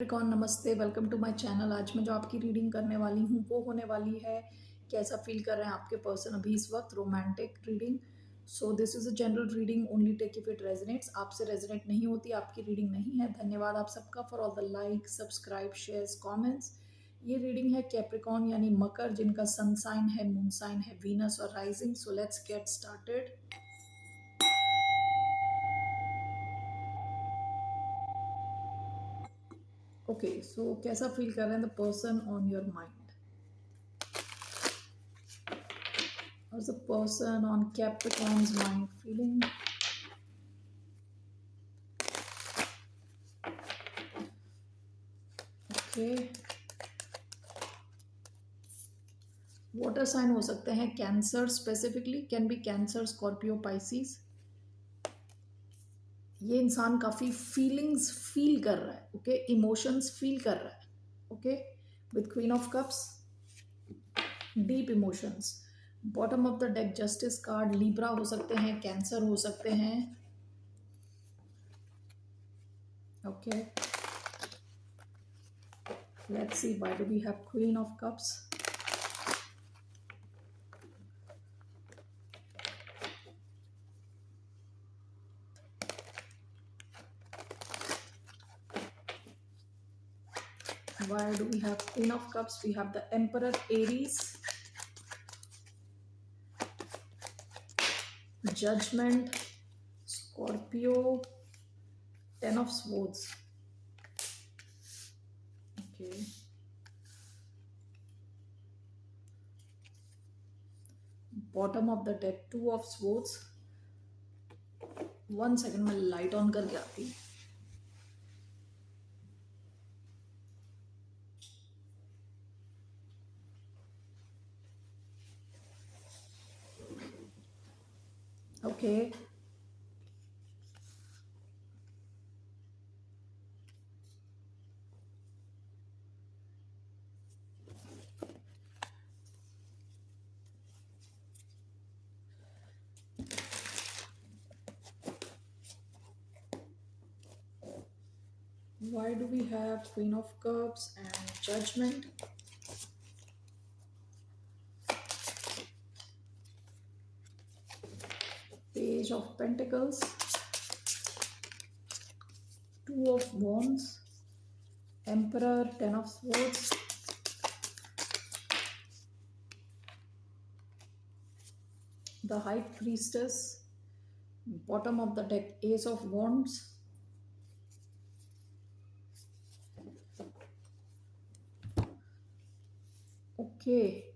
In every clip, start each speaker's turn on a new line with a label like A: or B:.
A: Capricorn नमस्ते, welcome to my channel. आज मैं जो आपकी रीडिंग करने वाली हूँ वो होने वाली है कैसा फील कर रहे हैं आपके पर्सन अभी इस वक्त। Romantic reading. So this is a general reading, only take if it resonates. आपसे रेजोनेट नहीं होती आपकी रीडिंग नहीं है। धन्यवाद आप सबका for all the like, subscribe, shares, comments. ये रीडिंग है कैप्रिकॉर्न यानी मकर, जिनका सन साइन है, मून साइन है वीनस और rising. So let's get started. Okay, so कैसा फील कर रहे हैं the person on your mind? How's the person on Capricorn's mind feeling? Okay. Water sign हो सकते हैं, Cancer specifically, can be Cancer, Scorpio, Pisces. ये इंसान काफ़ी फीलिंग्स फील कर रहा है, ओके, इमोशंस फील कर रहा है, okay, with queen of cups, deep emotions. Bottom of the deck justice card, Libra हो सकते हैं, कैंसर हो सकते हैं, okay. Let's see why do we have queen of cups. Why do we have Queen of Cups? We have the Emperor, Aries, Judgment, Scorpio, Ten of Swords. Okay. Bottom of the deck, Two of Swords. 1 second, मैं light on करके आती। Okay, why do we have Queen of Cups and Judgment? Page of Pentacles, Two of Wands, Emperor, Ten of Swords, the High Priestess, bottom of the deck, Ace of Wands, okay.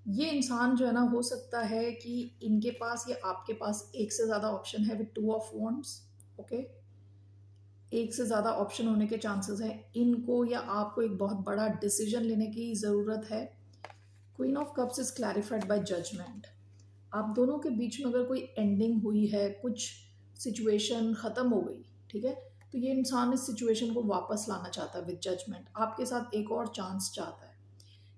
A: ये इंसान जो है ना, हो सकता है कि इनके पास या आपके पास एक से ज़्यादा ऑप्शन है with two of wands, okay. एक से ज़्यादा ऑप्शन होने के चांसेस हैं। इनको या आपको एक बहुत बड़ा डिसीजन लेने की ज़रूरत है। Queen of cups is clarified by judgement. आप दोनों के बीच में अगर कोई एंडिंग हुई है, कुछ सिचुएशन ख़त्म हो गई, ठीक है, तो ये इंसान इस सिचुएशन को वापस लाना चाहता है विद जजमेंट। आपके साथ एक और चांस चाहता है।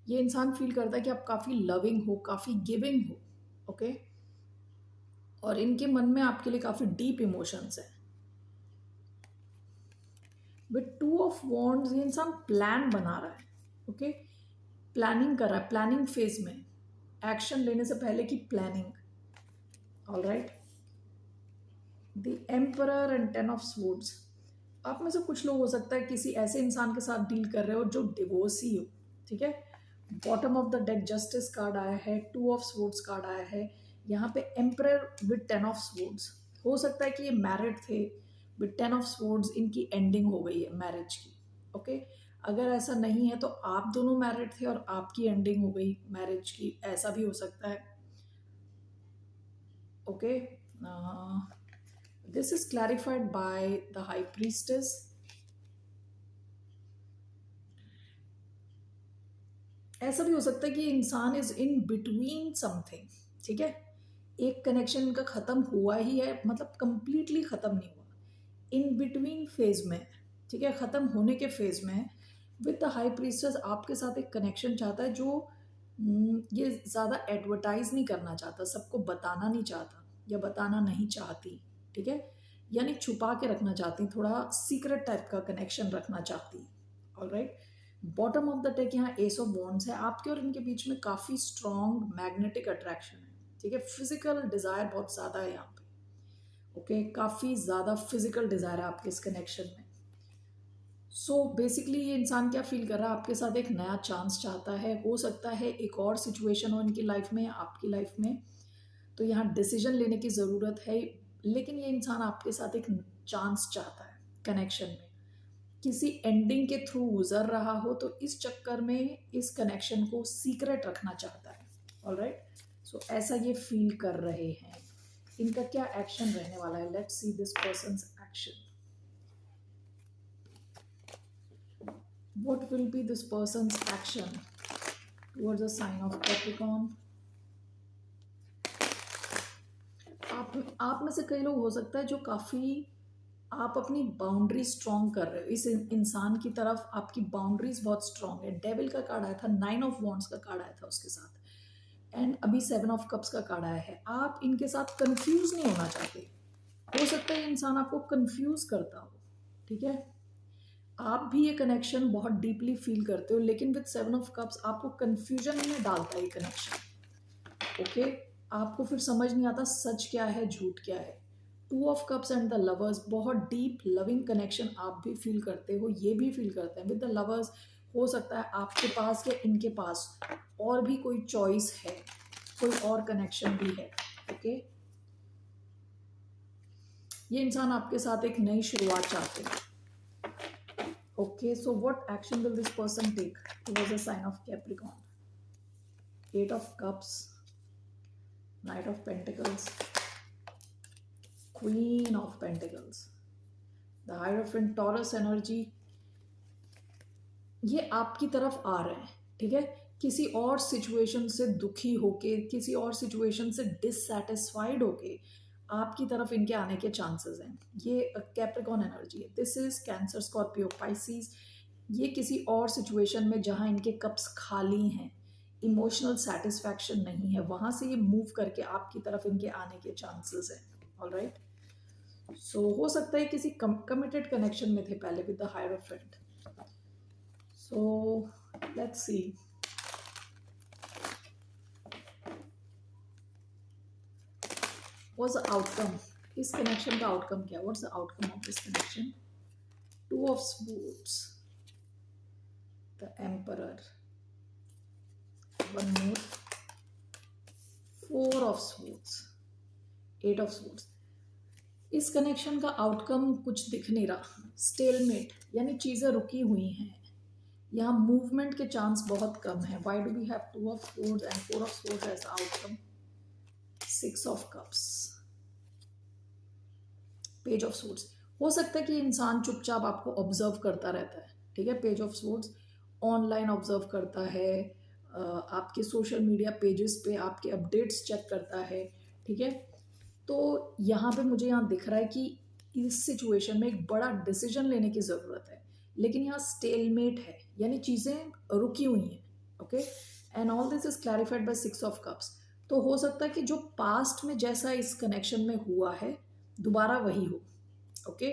A: ये इंसान फील करता है कि आप काफ़ी लविंग हो, काफ़ी गिविंग हो, ओके, और इनके मन में आपके लिए काफ़ी डीप इमोशंस हैं। विद टू ऑफ वॉन्ड्स ये इंसान प्लान बना रहा है, ओके, प्लानिंग कर रहा है, प्लानिंग फेज में, एक्शन लेने से पहले की planning. All right, the emperor and ten of swords. आप में से कुछ लोग हो सकता है किसी ऐसे इंसान के साथ डील कर रहे हो जो डिवोर्सी हो, ठीक है। Bottom of the deck justice card आया है, टू ऑफ स्वॉर्ड्स कार्ड आया है, यहाँ पे emperor with ten of swords. हो सकता है कि ये मैरिड थे, विद टेन ऑफ स्वॉर्ड्स इनकी एंडिंग हो गई है मैरिज की, ओके। अगर ऐसा नहीं है तो आप दोनों मैरिड थे और आपकी एंडिंग हो गई मैरिज की, ऐसा भी हो सकता है, okay. This is clarified by the high priestess. ऐसा भी हो सकता है कि इंसान इज इन बिटवीन समथिंग, ठीक है। एक कनेक्शन इनका ख़त्म हुआ ही है, मतलब कंप्लीटली ख़त्म नहीं हुआ, इन बिटवीन फेज में, ठीक है, ख़त्म होने के फेज में। विद द हाई प्रीस्टेस आपके साथ एक कनेक्शन चाहता है जो ये ज़्यादा एडवर्टाइज नहीं करना चाहता, सबको बताना नहीं चाहता या बताना नहीं चाहती, ठीक है, यानी छुपा के रखना चाहती, थोड़ा सीक्रेट टाइप का कनेक्शन रखना चाहती, alright. Bottom of the deck यहाँ एस ऑफ वॉन्ड्स है, आपके और इनके बीच में काफी स्ट्रॉन्ग मैग्नेटिक अट्रैक्शन है, ठीक है। फिजिकल डिजायर बहुत ज्यादा है यहाँ पे, ओके, काफी ज्यादा फिजिकल डिजायर है आपके इस कनेक्शन में। सो बेसिकली ये इंसान क्या फील कर रहा है, आपके साथ एक नया चांस चाहता है, हो सकता है एक और सिचुएशन हो इनकी लाइफ में, आपकी लाइफ में, तो यहाँ डिसीजन लेने की ज़रूरत है, लेकिन ये इंसान आपके साथ एक चांस चाहता है कनेक्शन में, किसी एंडिंग के थ्रू गुजर रहा हो, तो इस चक्कर में इस कनेक्शन को सीक्रेट रखना चाहता है, ऑलराइट। सो ऐसा ये फील कर रहे हैं। इनका क्या एक्शन रहने वाला है, let's see this persons action. What will be this person's action towards the sign of Capricorn? आप में से कई लोग हो सकता है जो काफ़ी आप अपनी बाउंड्री स्ट्रॉन्ग कर रहे हो, इस इंसान की तरफ आपकी बाउंड्रीज बहुत स्ट्रॉन्ग है। डेविल का कार्ड आया था, 9 ऑफ वॉन्ड्स का कार्ड आया था उसके साथ, एंड अभी 7 ऑफ कप्स का कार्ड आया है। आप इनके साथ कंफ्यूज नहीं होना चाहते, हो सकता है इंसान आपको कंफ्यूज करता हो, ठीक है। आप भी ये कनेक्शन बहुत डीपली फील करते हो, लेकिन विद 7 ऑफ कप्स आपको कंफ्यूजन में डालता है ये कनेक्शन, ओके। आपको फिर समझ नहीं आता सच क्या है झूठ क्या है। 2 of cups and the lovers, बहुत डीप लविंग कनेक्शन आप भी फील करते हो, ये भी फील करते हैं विद द लवर्स। हो सकता है आपके पास या इनके पास और भी कोई चॉइस है, कोई और कनेक्शन भी है, ओके। ये इंसान आपके साथ एक नई शुरुआत चाहते हैं, okay. So what action will this person take towards the sign of Capricorn? 8 of Cups, Knight of Pentacles, Queen of Pentacles, the Hierophant, Taurus energy, ये आपकी तरफ आ रहे हैं, ठीक है। किसी और सिचुएशन से दुखी होके, किसी और सिचुएशन से डिससैटिस्फाइड होके आपकी तरफ इनके आने के चांसेस हैं। ये कैप्रिकॉर्न एनर्जी है, this is cancer, Scorpio, Pisces. ये किसी और सिचुएशन में जहां इनके कप्स खाली हैं, इमोशनल सेटिस्फैक्शन नहीं है, वहां से ये मूव करके आपकी तरफ इनके आने के चांसेस हैं, ऑलराइट। सो हो सकता है किसी कमिटेड कनेक्शन में थे पहले with the hierophant. So let's see what's the outcome, इस कनेक्शन का आउटकम क्या, what's the outcome of this connection. 2 of swords, the emperor, one more, 4 of swords, 8 of swords। इस कनेक्शन का आउटकम कुछ दिख नहीं रहा, स्टेलमेट, यानी चीजें रुकी हुई हैं, यहाँ मूवमेंट के चांस बहुत कम है। Why do we have 2 of swords and 4 of swords as outcome? 6 of cups, page of swords। हो सकता है कि इंसान चुपचाप आपको ऑब्जर्व करता रहता है, ठीक है। Page of swords online observe करता है, आपके सोशल मीडिया पेजेस पे आपके अपडेट्स चेक करता है, ठीक है। तो यहाँ पे मुझे यहाँ दिख रहा है कि इस सिचुएशन में एक बड़ा डिसीजन लेने की ज़रूरत है, लेकिन यहाँ स्टेलमेट है, यानी चीज़ें रुकी हुई हैं, okay. And all this is clarified by 6 of cups. तो हो सकता है कि जो पास्ट में जैसा इस कनेक्शन में हुआ है दोबारा वही हो, ओके।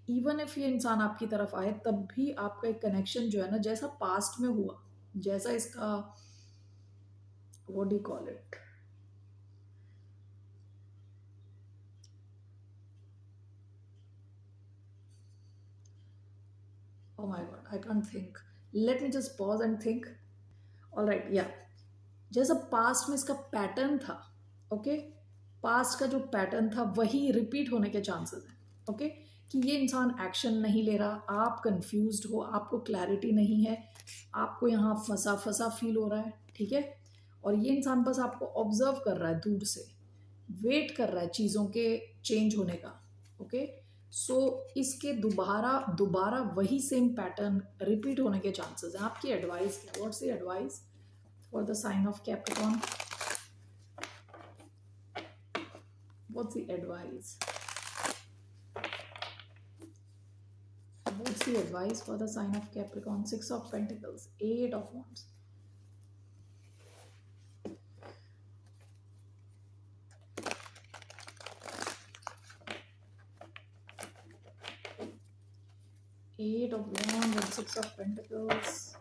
A: इवन इफ ये इंसान आपकी तरफ आए तब भी आपका एक कनेक्शन जो है ना, जैसा पास्ट में हुआ, जैसा इसका what do you call it, oh my god, I can't think, let me just pause and think, all right, yeah, जैसा पास्ट में इसका पैटर्न था, ओके, पास्ट का जो पैटर्न था वही रिपीट होने के चांसेस हैं, ओके। कि ये इंसान एक्शन नहीं ले रहा, आप कंफ्यूज्ड हो, आपको क्लैरिटी नहीं है, आपको यहाँ फंसा फंसा फील हो रहा है, ठीक है। और ये इंसान बस आपको ऑब्जर्व कर रहा है दूर से, वेट कर रहा है चीज़ों के चेंज होने का, ओके। सो इसके दोबारा दोबारा वही सेम पैटर्न रिपीट होने के चांसेस हैं। आपकी एडवाइस क्या, what's the advice for the sign of Capricorn? What's the advice? What's the advice for the sign of Capricorn? 6 of Pentacles, 8 of Wands. 8 of wands and 6 of pentacles.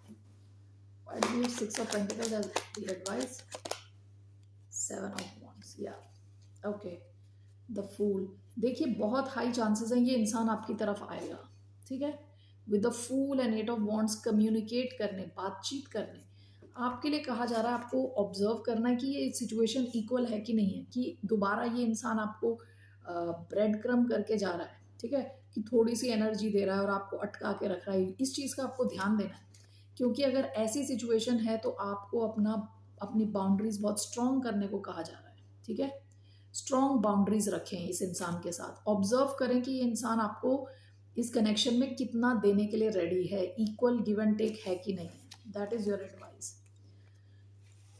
A: Why do you have 6 of pentacles as the advice? 7 of wands. Yeah, okay. The fool, देखिए बहुत high chances हैं ये इंसान आपकी तरफ आएगा, ठीक है। With the fool and 8 of wands, communicate करने, बातचीत करने आपके लिए कहा जा रहा है। आपको ऑब्जर्व करना है कि ये सिचुएशन इक्वल है कि नहीं है, कि दोबारा ये इंसान आपको ब्रेड क्रम करके जा रहा है, ठीक है, कि थोड़ी सी एनर्जी दे रहा है और आपको अटका के रख रहा है। इस चीज़ का आपको ध्यान देना है, क्योंकि अगर ऐसी सिचुएशन है तो आपको अपनी बाउंड्रीज बहुत स्ट्रॉन्ग करने को कहा जा रहा है, ठीक है। स्ट्रॉन्ग बाउंड्रीज रखें इस इंसान के साथ। ऑब्जर्व करें कि ये इंसान आपको इस कनेक्शन में कितना देने के लिए रेडी है, इक्वल गिव एंड टेक है कि नहीं। That is your advice.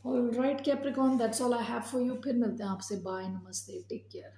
A: Alright Capricorn, that's all I have for you. फिर मिलते हैं आपसे। बाय, नमस्ते, टेक केयर।